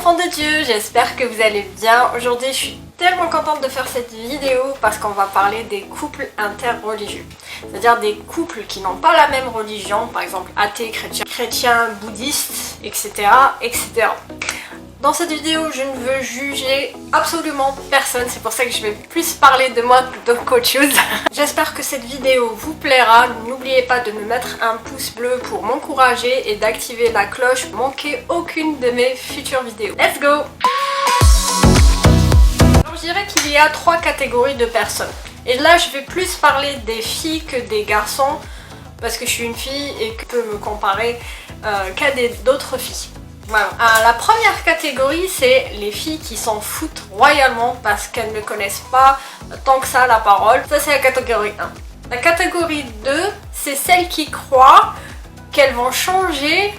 enfants de Dieu, j'espère que vous allez bien. Aujourd'hui je suis tellement contente de faire cette vidéo parce qu'on va parler des couples interreligieux. C'est-à-dire des couples qui n'ont pas la même religion, par exemple athée, chrétien, bouddhiste, etc. etc. Dans cette vidéo, je ne veux juger absolument personne, c'est pour ça que je vais plus parler de moi qu'autre chose. J'espère que cette vidéo vous plaira. N'oubliez pas de me mettre un pouce bleu pour m'encourager et d'activer la cloche pour manquer aucune de mes futures vidéos. Let's go! Alors je dirais qu'il y a 3 catégories de personnes. Et là, je vais plus parler des filles que des garçons, parce que je suis une fille et que je peux me comparer qu'à d'autres filles. Voilà. La première catégorie, c'est les filles qui s'en foutent royalement parce qu'elles ne connaissent pas tant que ça la parole. Ça, c'est la catégorie 1. La catégorie 2, c'est celles qui croient qu'elles vont changer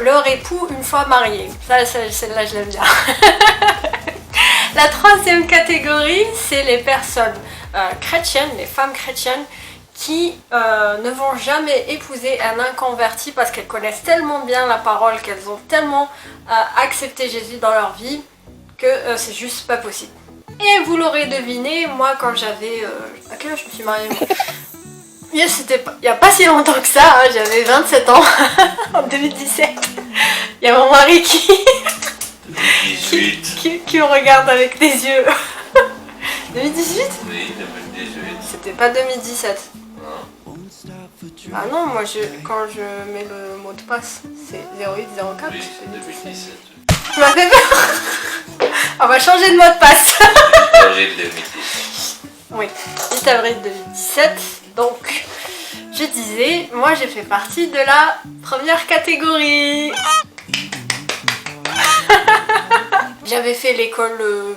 leur époux une fois mariées. Celle-là, je l'aime bien. La troisième catégorie, c'est les personnes chrétiennes, les femmes chrétiennes, qui ne vont jamais épouser un inconverti parce qu'elles connaissent tellement bien la parole, qu'elles ont tellement accepté Jésus dans leur vie que c'est juste pas possible. Et vous l'aurez deviné, moi quand j'avais... à quel âge je me suis mariée? Il n'y a pas si longtemps que ça, hein, j'avais 27 ans, en 2017. Il y a mon mari qui me regarde avec des yeux. 2018? Oui, 2018. C'était pas 2017. Ah non, moi quand je mets le mot de passe, c'est 0804. Oui, c'est 2017. Tu m'as fait peur. On va changer de mot de passe. 8 avril 2017. Oui, 8 avril 2017. Donc, je disais, moi j'ai fait partie de la première catégorie. J'avais fait l'école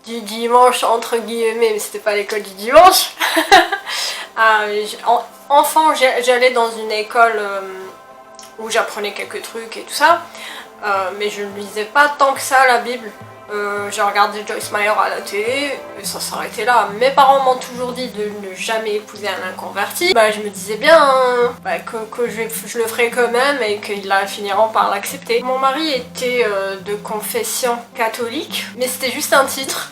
du dimanche, entre guillemets, mais c'était pas l'école du dimanche. Enfant, j'allais dans une école où j'apprenais quelques trucs et tout ça, mais je ne lisais pas tant que ça la Bible. J'ai regardé Joyce Meyer à la télé et ça s'arrêtait là. Mes parents m'ont toujours dit de ne jamais épouser un inconverti. Bah, je me disais bien que je le ferais quand même et qu'ils finiront par l'accepter. Mon mari était de confession catholique, mais c'était juste un titre.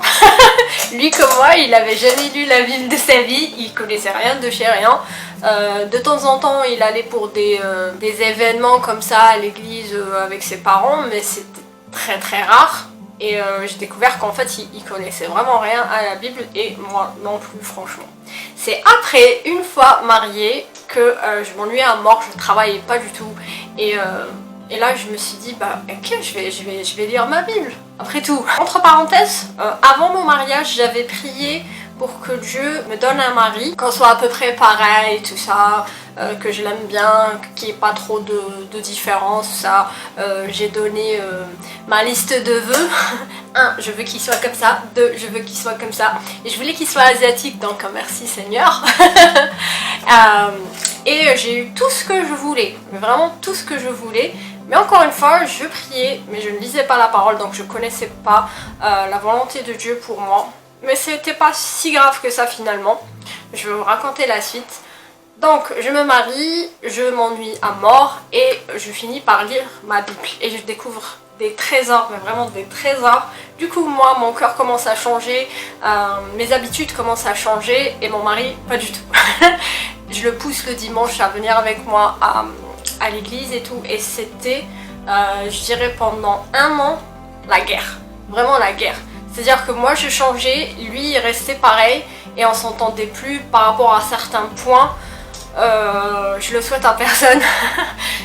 Lui comme moi, il avait jamais lu la Bible de sa vie, il connaissait rien de chez rien. De temps en temps, il allait pour des événements comme ça à l'église avec ses parents, mais c'était très très rare. Et j'ai découvert qu'en fait il connaissait vraiment rien à la Bible et moi non plus franchement. C'est après, une fois mariée, que je m'ennuyais à mort, je travaillais pas du tout et là je me suis dit bah ok, je vais lire ma Bible après tout. Entre parenthèses, avant mon mariage j'avais prié pour que Dieu me donne un mari, qu'on soit à peu près pareil, tout ça, que je l'aime bien, qu'il n'y ait pas trop de différence, tout ça. J'ai donné ma liste de vœux. 1, je veux qu'il soit comme ça. 2, je veux qu'il soit comme ça. Et je voulais qu'il soit asiatique, donc merci Seigneur. Et j'ai eu tout ce que je voulais, vraiment tout ce que je voulais. Mais encore une fois, je priais, mais je ne lisais pas la parole, donc je ne connaissais pas la volonté de Dieu pour moi. Mais c'était pas si grave que ça finalement. Je vais vous raconter la suite. Donc je me marie, je m'ennuie à mort et je finis par lire ma Bible. Et je découvre des trésors, mais vraiment des trésors. Du coup moi, mon cœur commence à changer, mes habitudes commencent à changer et mon mari, pas du tout. Je le pousse le dimanche à venir avec moi à l'église et tout. Et c'était, je dirais pendant 1 an, la guerre. Vraiment la guerre. C'est-à-dire que moi je changeais, lui il restait pareil et on s'entendait plus par rapport à certains points. Je le souhaite à personne,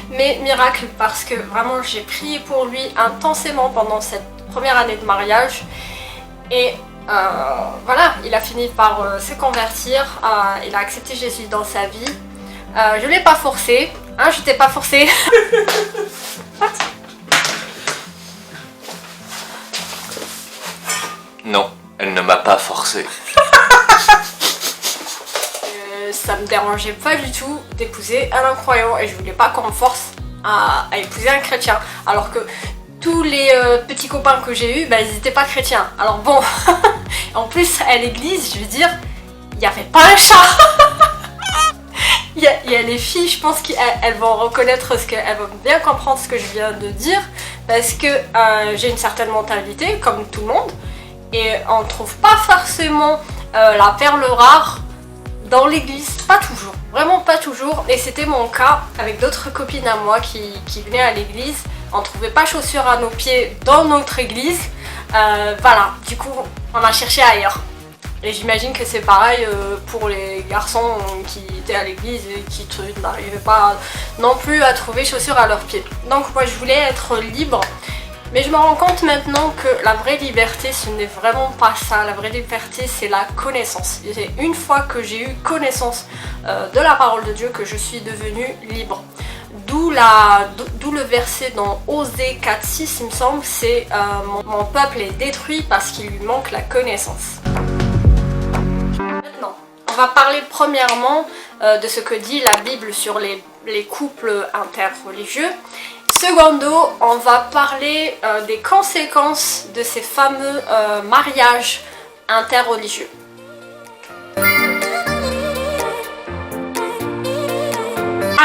mais miracle parce que vraiment j'ai prié pour lui intensément pendant cette première année de mariage et voilà, il a fini par se convertir, il a accepté Jésus dans sa vie. Je ne l'ai pas forcé, hein, je t'ai pas forcé. Non, elle ne m'a pas forcé. Ça me dérangeait pas du tout d'épouser un incroyant et je voulais pas qu'on me force à épouser un chrétien. Alors que tous les petits copains que j'ai eus, bah, ils n'étaient pas chrétiens. Alors bon, en plus à l'église, je veux dire, il n'y avait pas un chat. Il y a les filles, je pense qu'elles vont reconnaître elles vont bien comprendre ce que je viens de dire. parce que j'ai une certaine mentalité, comme tout le monde, et on ne trouve pas forcément la perle rare dans l'église, pas toujours, vraiment pas toujours, et c'était mon cas avec d'autres copines à moi qui venaient à l'église. On ne trouvait pas chaussures à nos pieds dans notre église, voilà, du coup on a cherché ailleurs. Et j'imagine que c'est pareil pour les garçons qui étaient à l'église et qui n'arrivaient pas non plus à trouver chaussures à leurs pieds. Donc moi je voulais être libre, mais je me rends compte maintenant que la vraie liberté ce n'est vraiment pas ça. La vraie liberté c'est la connaissance. Et c'est une fois que j'ai eu connaissance de la parole de Dieu que je suis devenue libre. D'où le verset dans Osée 4:6 il me semble, c'est mon peuple est détruit parce qu'il lui manque la connaissance. Maintenant, on va parler premièrement de ce que dit la Bible sur les couples interreligieux. Secondo, on va parler des conséquences de ces fameux mariages interreligieux.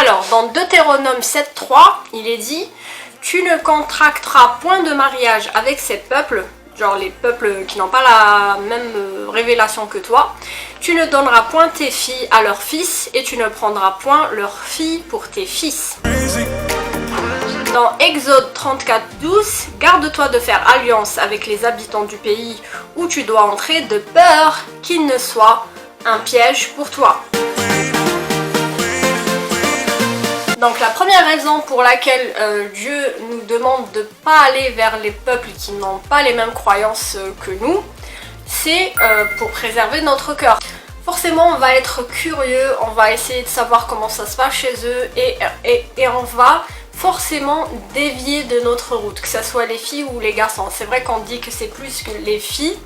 Alors, dans Deutéronome 7:3, il est dit « Tu ne contracteras point de mariage avec ces peuples » genre les peuples qui n'ont pas la même révélation que toi. Tu ne donneras point tes filles à leurs fils et tu ne prendras point leurs filles pour tes fils. Dans Exode 34:12, garde-toi de faire alliance avec les habitants du pays où tu dois entrer de peur qu'il ne soit un piège pour toi. Donc la première raison pour laquelle Dieu nous demande de ne pas aller vers les peuples qui n'ont pas les mêmes croyances que nous, c'est pour préserver notre cœur. Forcément on va être curieux, on va essayer de savoir comment ça se passe chez eux et on va forcément dévier de notre route, que ce soit les filles ou les garçons. C'est vrai qu'on dit que c'est plus que les filles,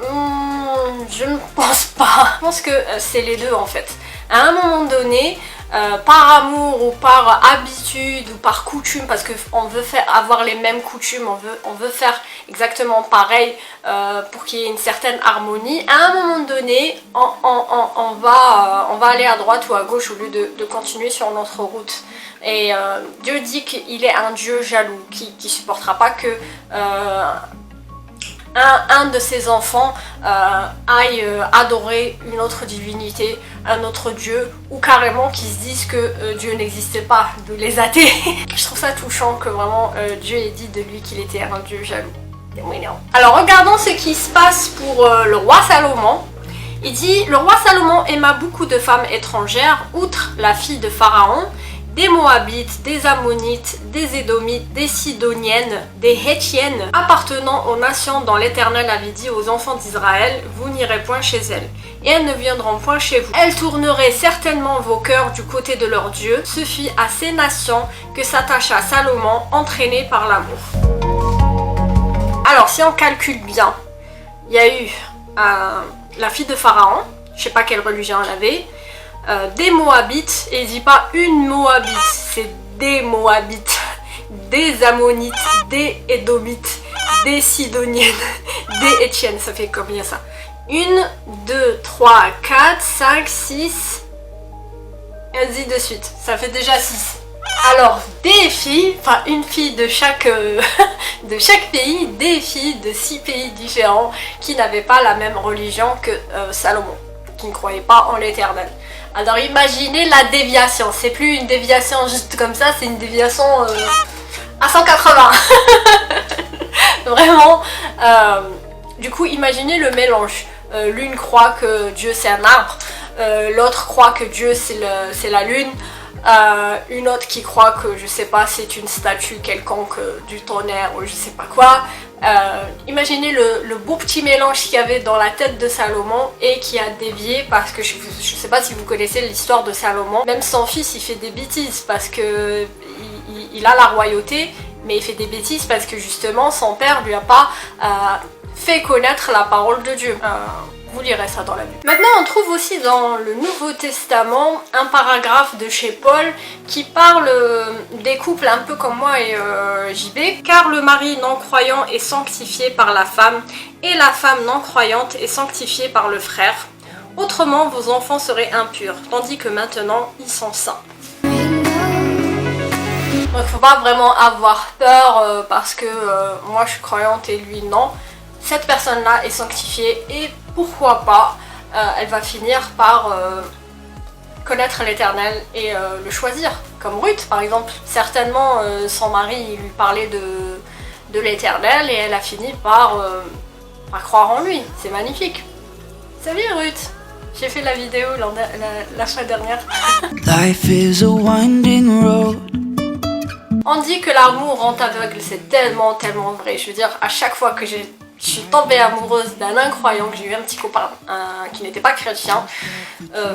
je ne pense pas. Je pense que c'est les deux en fait. À un moment donné, par amour ou par habitude ou par coutume, parce qu'on veut avoir les mêmes coutumes, on veut faire exactement pareil pour qu'il y ait une certaine harmonie, à un moment donné on va aller à droite ou à gauche au lieu de continuer sur notre route. Et Dieu dit qu'il est un Dieu jaloux, qui supportera pas que un de ses enfants aille adorer une autre divinité, un autre Dieu, ou carrément qu'ils se disent que Dieu n'existait pas, de les athées. Je trouve ça touchant que vraiment Dieu ait dit de lui qu'il était un Dieu jaloux. Alors regardons ce qui se passe pour le roi Salomon. Il dit « Le roi Salomon aima beaucoup de femmes étrangères, outre la fille de Pharaon, des Moabites, des Ammonites, des Édomites, des Sidoniennes, des Hétiennes, appartenant aux nations dont l'Éternel avait dit aux enfants d'Israël, vous n'irez point chez elles, et elles ne viendront point chez vous. Elles tourneraient certainement vos cœurs du côté de leur Dieu. Ce fut à ces nations que s'attacha Salomon, entraîné par l'amour. » Alors, si on calcule bien, il y a eu la fille de Pharaon, je sais pas quelle religion elle avait, des Moabites, et il dit pas une Moabite, c'est des Moabites, des Ammonites, des Édomites, des Sidoniennes, des Hétiennes, ça fait combien ça? 1, 2, 3, 4, 5, 6, et ainsi de suite, ça fait déjà 6. Alors des filles, enfin une fille de chaque pays, des filles de 6 pays différents qui n'avaient pas la même religion que Salomon, qui ne croyait pas en l'Éternel. Alors imaginez la déviation, c'est plus une déviation juste comme ça, c'est une déviation à 180. Vraiment, du coup imaginez le mélange. L'une croit que Dieu c'est un arbre, l'autre croit que Dieu c'est la lune, une autre qui croit que je sais pas c'est une statue quelconque du tonnerre ou je sais pas quoi. Imaginez le beau petit mélange qu'il y avait dans la tête de Salomon et qui a dévié parce que je sais pas si vous connaissez l'histoire de Salomon, même son fils il fait des bêtises parce que il a la royauté mais il fait des bêtises parce que justement son père lui a pas fait connaître la parole de Dieu. Vous lirez ça dans la Bible. Maintenant, on trouve aussi dans le Nouveau Testament un paragraphe de chez Paul qui parle des couples un peu comme moi et JB. Car le mari non-croyant est sanctifié par la femme et la femme non-croyante est sanctifiée par le frère. Autrement, vos enfants seraient impurs, tandis que maintenant, ils sont saints. Donc faut pas vraiment avoir peur parce que moi je suis croyante et lui non. Cette personne-là est sanctifiée et pourquoi pas, elle va finir par connaître l'Éternel et le choisir. Comme Ruth par exemple. Certainement son mari lui parlait de l'Éternel et elle a fini par croire en lui. C'est magnifique. Salut Ruth! J'ai fait la vidéo la fois dernière. Life is a winding road. On dit que l'amour rend aveugle, c'est tellement vrai. Je veux dire, à chaque fois que je suis tombée amoureuse d'un incroyant, que j'ai eu un petit copain qui n'était pas chrétien,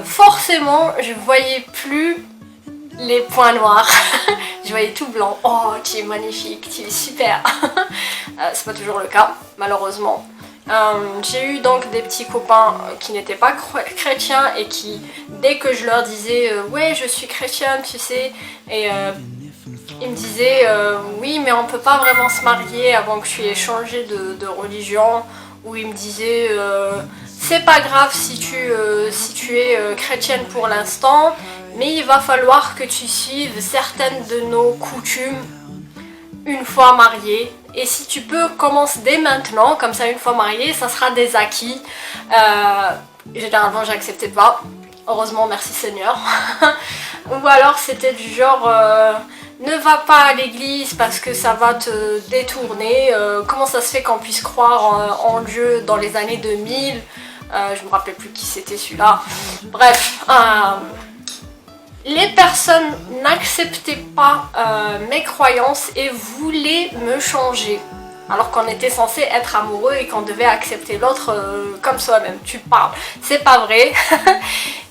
forcément je voyais plus les points noirs. Je voyais tout blanc. Oh, tu es magnifique, tu es super. C'est pas toujours le cas, malheureusement. J'ai eu donc des petits copains qui n'étaient pas chrétiens et qui, dès que je leur disais ouais je suis chrétienne tu sais, et ils me disaient oui mais on peut pas vraiment se marier avant que tu aies changé de religion, ou ils me disaient c'est pas grave si tu es chrétienne pour l'instant, mais il va falloir que tu suives certaines de nos coutumes une fois mariée. Et si tu peux, commence dès maintenant, comme ça une fois mariée, ça sera des acquis. Généralement j'acceptais pas, heureusement merci Seigneur. Ou alors c'était du genre, ne va pas à l'église parce que ça va te détourner. Comment ça se fait qu'on puisse croire en Dieu dans les années 2000 je me rappelle plus qui c'était celui-là. Bref, les personnes n'acceptaient pas mes croyances et voulaient me changer. Alors qu'on était censé être amoureux et qu'on devait accepter l'autre comme soi-même. Tu parles, c'est pas vrai.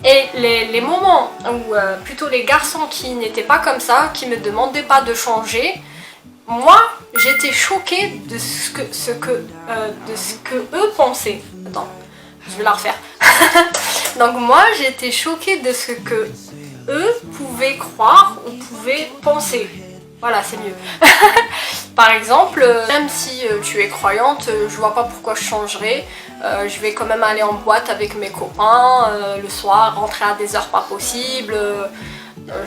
Et les moments où plutôt les garçons qui n'étaient pas comme ça, qui me demandaient pas de changer, moi j'étais choquée de ce que eux pensaient. Attends, je vais la refaire. Donc moi j'étais choquée de ce que eux pouvaient croire ou pouvaient penser. Voilà, c'est mieux. Par exemple, même si tu es croyante, je vois pas pourquoi je changerais. Je vais quand même aller en boîte avec mes copains le soir, rentrer à des heures pas possibles,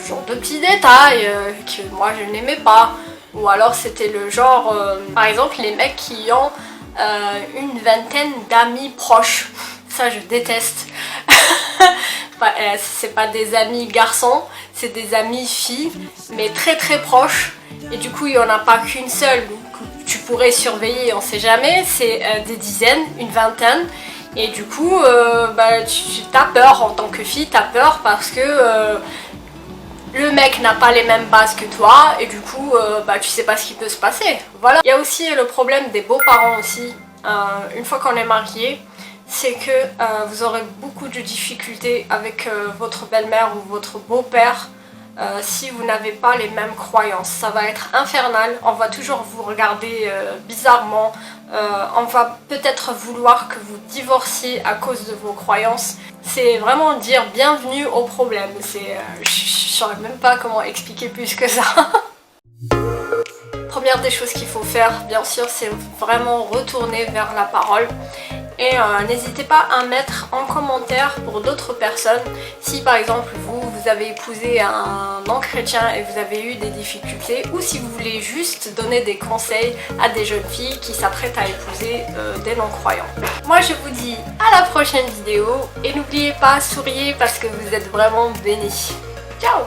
genre de petits détails que moi je n'aimais pas. Ou alors c'était le genre, par exemple, les mecs qui ont une vingtaine d'amis proches. Ça je déteste. C'est pas des amis garçons, c'est des amis filles, mais très proches. Et du coup il n'y en a pas qu'une seule que tu pourrais surveiller, on sait jamais. C'est des dizaines, une vingtaine. Et du coup tu as peur en tant que fille, tu as peur parce que le mec n'a pas les mêmes bases que toi. Et du coup tu sais pas ce qui peut se passer. Voilà. Il y a aussi le problème des beaux-parents aussi. Une fois qu'on est marié, c'est que vous aurez beaucoup de difficultés avec votre belle-mère ou votre beau-père si vous n'avez pas les mêmes croyances. Ça va être infernal, on va toujours vous regarder bizarrement, on va peut-être vouloir que vous divorciez à cause de vos croyances. C'est vraiment dire bienvenue au problème. Je saurais même pas comment expliquer plus que ça. Première des choses qu'il faut faire, bien sûr, c'est vraiment retourner vers la parole. Et n'hésitez pas à mettre en commentaire pour d'autres personnes si par exemple vous avez épousé un non-chrétien et vous avez eu des difficultés, ou si vous voulez juste donner des conseils à des jeunes filles qui s'apprêtent à épouser des non-croyants. Moi je vous dis à la prochaine vidéo et n'oubliez pas, souriez parce que vous êtes vraiment bénis. Ciao!